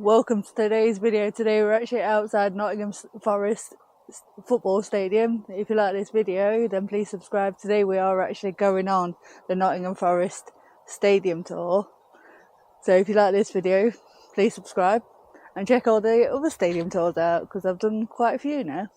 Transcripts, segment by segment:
Welcome to today's video. Today we're actually outside Nottingham Forest football stadium. If you like this video, then please subscribe. Today we are actually going on the Nottingham Forest stadium tour. So if you like this video, please subscribe and check all the other stadium tours out because I've done quite a few now.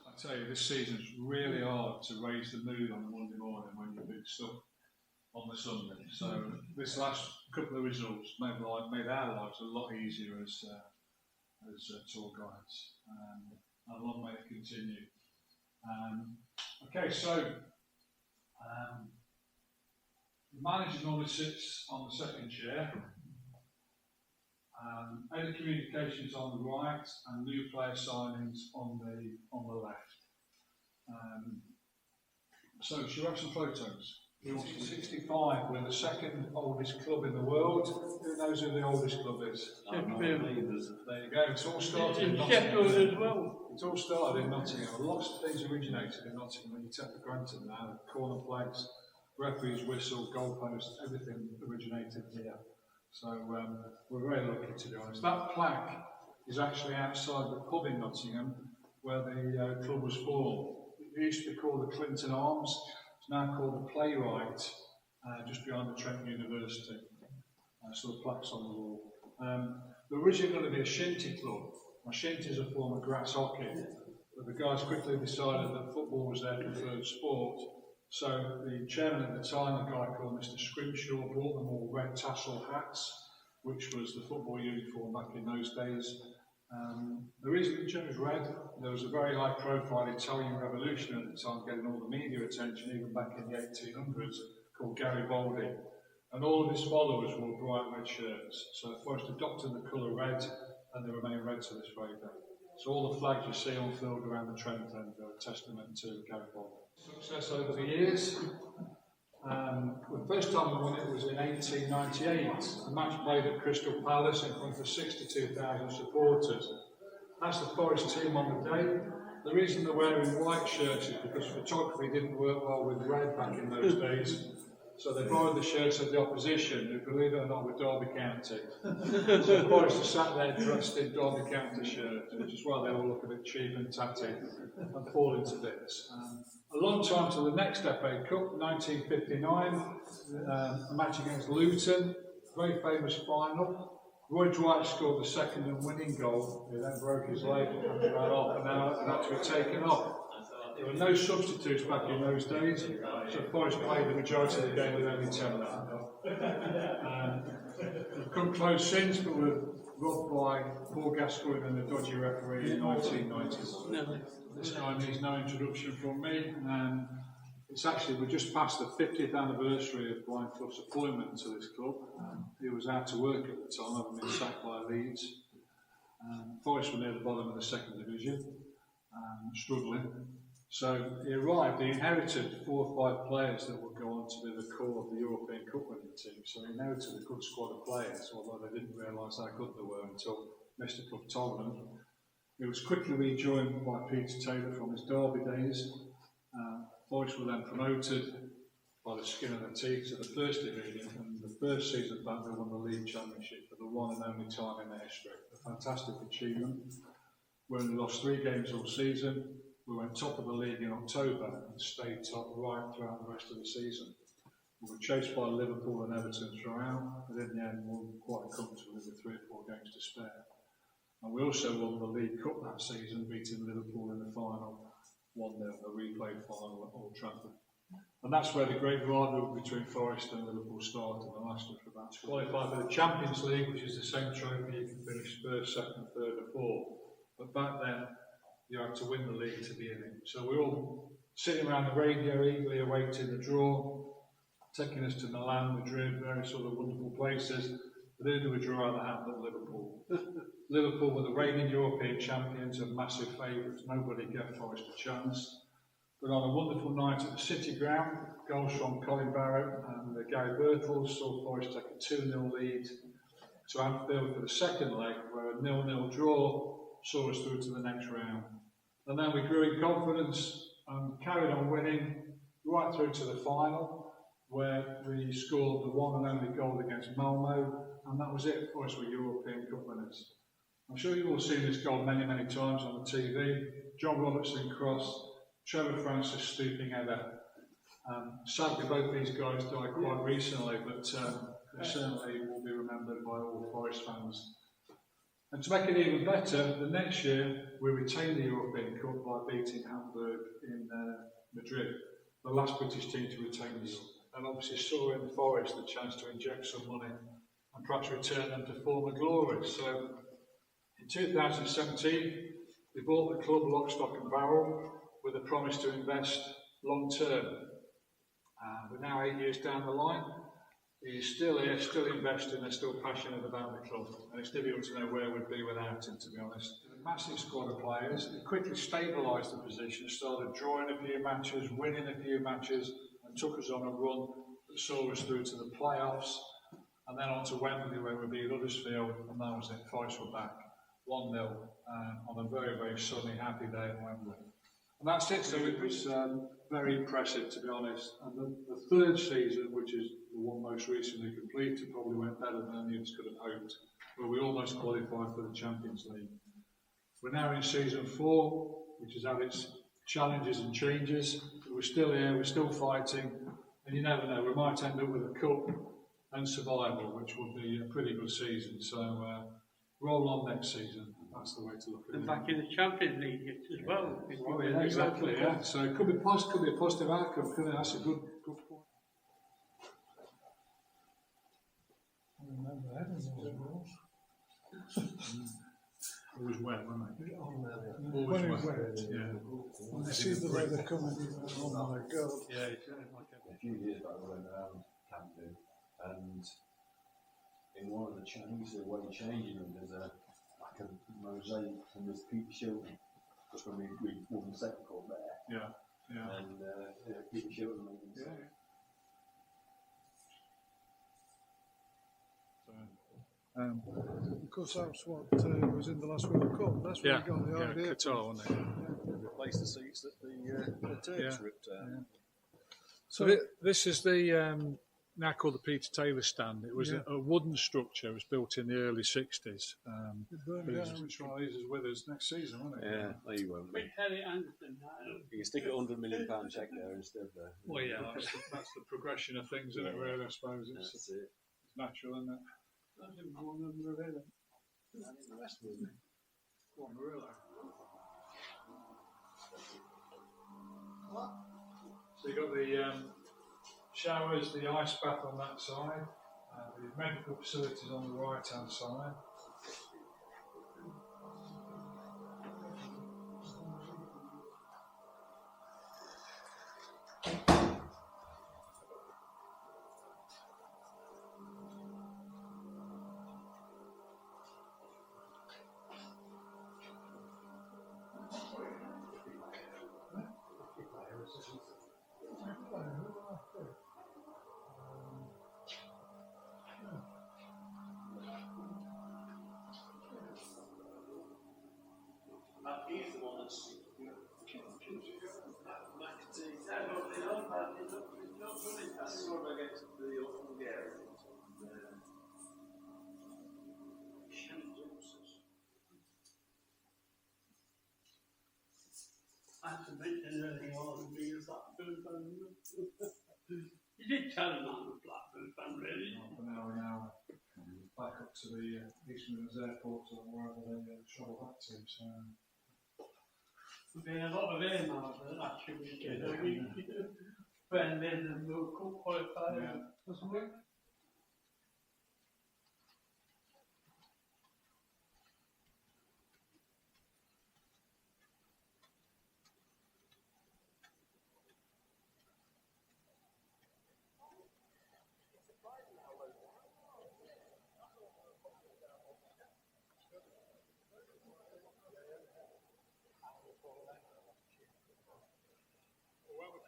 I tell you, this season's really hard to raise the mood on a Monday morning when you've been stuck on the Sunday. So this last couple of results made our lives a lot easier as tour guides, and long may it continue. Okay, so the manager normally sits on the second chair. Head of communications on the right and new player signings on the left. So should we have some photos? 1965, we're the second oldest club in the world. Who knows who the oldest club is? Sheffield. There you go. It's all started in Sheffield Nottingham. as well. It's all started in Nottingham. Lots of things originated in Nottingham that you take for granted now. Corner flags, referees whistle, goalposts, everything originated here. So we're very lucky, to be honest. That plaque is actually outside the pub in Nottingham where the club was formed. It used to be called the Clinton Arms. It's now called the Playwright, just behind the Trent University. So the plaque's on the wall. They're originally going to be a shinty club. Now, shinty is a form of grass hockey, but the guys quickly decided that football was their preferred sport. So the chairman at the time, a guy called Mr. Scrimshaw, brought them all red tassel hats, which was the football uniform back in those days. The reason they chose red, there was a very high profile Italian revolution at the time, getting all the media attention, even back in the 1800s, called Garibaldi. And all of his followers wore bright red shirts. So Forest adopted the colour red, and they remain red to this very day. So all the flags you see unfurled around the Trent End are a testament to Garibaldi. Success over the years. The first time we won it was in 1898, a match played at Crystal Palace in front of 62,000 supporters. That's the Forest team on the day. The reason they're wearing white shirts is because photography didn't work well with red back in those days. So they borrowed the shirts of the opposition, who, believe it or not, were Derby County. So Forest are sat there dressed in Derby County shirts, which is why they all look a bit cheap and tatty and fall into bits. A long time to the next FA Cup, 1959, a match against Luton, very famous final. Roy Dwight scored the second and winning goal. He then broke his leg after about half an hour and had to be taken off. There were no substitutes back in those days, so Forest played the majority of the game with only 10 men. We've come close since, but we're robbed by Paul Gascoigne and a dodgy referee in 1990. This time needs no introduction from me. It's actually, we're just past the 50th anniversary of Brian Clough's appointment to this club. He was out to work at the time, having been sacked by Leeds. Forest were near the bottom of the second division, struggling. So he arrived, he inherited 4 or 5 players that would go on to be the core of the European Cup winning team. So he inherited a good squad of players, although they didn't realise how good they were until Mr. Clough told them. He was quickly rejoined by Peter Taylor from his Derby days. Forest were then promoted by the skin of their teeth to the first division, and the first season back they won the league championship for the one and only time in their history. A fantastic achievement. We only lost 3 games all season. We went top of the league in October and stayed top right throughout the rest of the season. We were chased by Liverpool and Everton throughout, but in the end we won quite comfortably with 3 or 4 games to spare. And we also won the League Cup that season, beating Liverpool in the final 1-0, a replay final at Old Trafford. And that's where the great rivalry between Forest and Liverpool started and lasted for about 2 years. Qualified for the Champions League, which is the same trophy you can finish first, second, third or fourth. But back then, you had to win the league to be in it. So we're all sitting around the radio eagerly awaiting the draw, taking us to Milan, Madrid, various sort of wonderful places. But who do we draw out the hat but Liverpool? Liverpool were the reigning European champions and massive favourites. Nobody gave Forest a chance. But on a wonderful night at the City Ground, goals from Colin Barrett and Gary Birtles saw Forest take a 2-0 lead to Anfield for the second leg, where a 0-0 draw saw us through to the next round. And then we grew in confidence and carried on winning right through to the final, where we scored the one and only goal against Malmo, and that was it for us. We're European Cup winners. I'm sure you've all seen this goal many, many times on the TV. John Robertson cross, Trevor Francis stooping header. Sadly, both these guys died quite recently, but they certainly will be remembered by all Forest fans. And to make it even better, the next year we retained the European Cup by beating Hamburg in Madrid, the last British team to retain the Cup. And obviously saw in the Forest the chance to inject some money and perhaps return them to former glory. So in 2017, we bought the club lock, stock and barrel with a promise to invest long term. We're now 8 years down the line. He's still here, still investing, and still passionate about the club. And it's difficult to know where we'd be without him, to be honest. A massive squad of players. He quickly stabilised the position, started drawing a few matches, winning a few matches, and took us on a run that saw us through to the playoffs, and then on to Wembley, where we beat Huddersfield, and that was it. Forest were back 1-0 on a very, very sunny, happy day at Wembley. And that's it. So it was very impressive, to be honest. And the third season, which is the one most recently completed, probably went better than any of us could have hoped, where we almost qualified for the Champions League. We're now in season 4, which has had its challenges and changes, but we're still here, we're still fighting, and you never know, we might end up with a cup and survival, which will be a pretty good season. So roll on next season. That's the way to look at it. And back in the Champions League as well. Well, yeah, exactly, yeah. So it could be a positive outcome, couldn't it? That's a good point. I remember that, always wet, wasn't it? Always wet, yeah. When you see the weather coming, oh my God. Yeah, it's like a few years back we went around Camden, and in one of the away changing rooms there's a mosaic from this Peter Shilton, just when we won the second cup there. Yeah. And Peter Shilton made it. Yeah. Of course, that's what was in the last World Cup. That's where we got the idea. Qatar, wasn't it? Replace the seats that the Turks ripped out. Yeah. So this is the now called the Peter Taylor stand. It was a wooden structure. It was built in the early 60s. It burned down. Which one of these is with us next season, won't it? Yeah, no, you won't be. You can stick a £100 million check there instead. Well, yeah, that's the progression of things, isn't it? Really, I suppose it's natural, isn't it? So you got the showers, the ice bath on that side, the medical facilities on the right hand side. He's the one that's that's sort of against the Hungarians. That's a bit early on because you did tell him I'm a Blackburn fan, really. Half an hour back up to the East Midlands Airport or wherever they travel back to. So. There's a lot of air miles actually. When there's a World Cup qualifier. Yeah. That's right.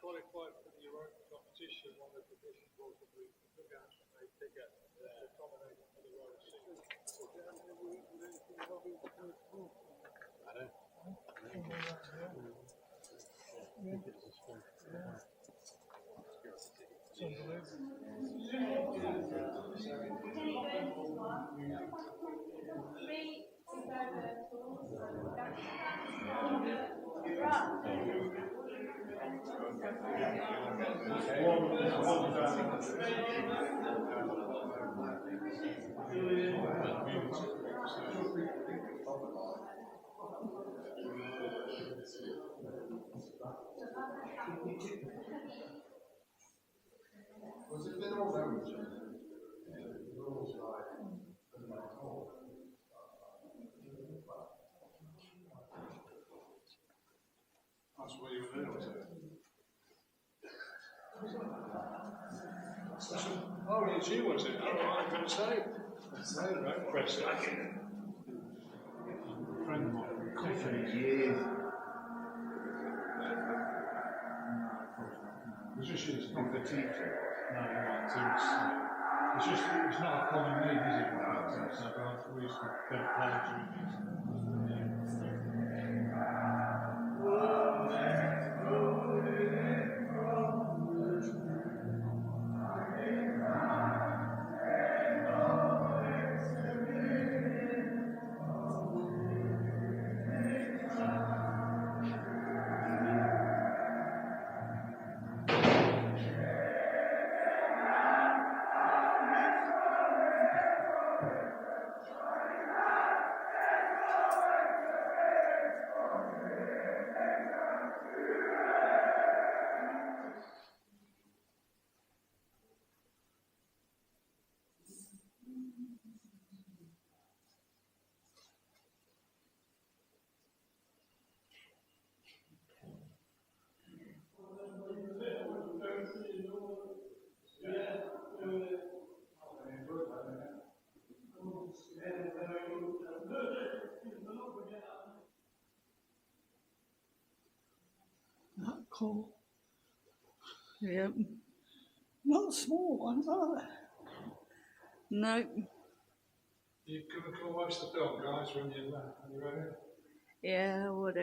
qualified for the Europa competition, one of the conditions was that the dugouts were made bigger to accommodate for the row seats. That's what you were there, was it? Oh, it's you, was it? Oh, I'm going to say. Right, press that. Friend of mine, coffee. Years. It's just, it's not the teacher. No, right, it's just, it's not a common need, is it? So, we used to get players. That cool. Yep. Not small ones, are they? No. You can watch the film, guys, when you're ready. Yeah, I would.